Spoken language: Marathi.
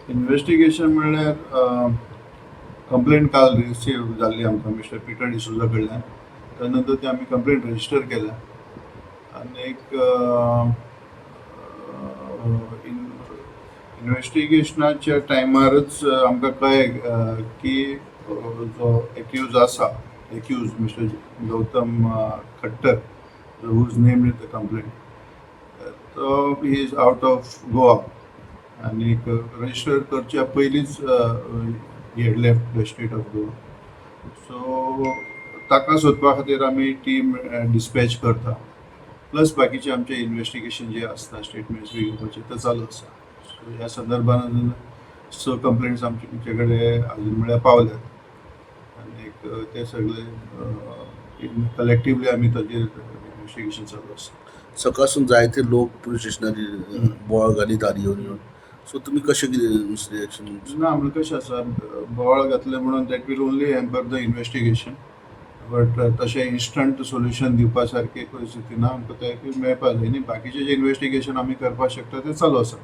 इन्व्हेस्टिगेशन म्हणल्यार कंप्लेंट काल रिसीव जाल्ली आमकां मिस्टर पिटर डिसोजा कडल्यान. त्यानंतर ती आमी कंप्लेंट रजिस्टर केल्या आनी इन्व्हेस्टिगेशनाच्या टायमारच आमकां कळ्ळें की जो एक्यूज आसा mister Gautam Khattar whose name in the complaint, तो he is out of Goa आनी रजिस्टर करच्या पयलींच he had left the state of Goa. So ताका सोदपा खातीर आमी टीम डिस्पॅच करता, प्लस बाकीचे आमचे इन्व्हेस्टिगेशन जे आसता स्टेटमेंट्स बी घेवपाचे ते चालू आसा. सो ह्या संदर्भान अजून 6 कंप्लेंट्स आमचे कडेन अजून म्हळ्यार पावल्यात आनी ते सगळे कलेक्टिवली आमी ताचेर इन्व्हेस्टिगेशन चालू आसा. सकाळसून जायते लोक पुलीस स्टेशनार बोवाळ घालीत येवन सो तुमी कशें कितें रिएक्शन? ना, आमकां कशें आसा, बोवाळ घातले म्हणून that will only hamper the investigation, but तशें इन्स्टंट सोल्युशन दिवपा सारकी परिस्थिती ना. आमकां ते मेळपा जाय न्ही. बाकीचे जे इन्व्हेस्टिगेशन आमी करपाक शकता ते चालू आसा.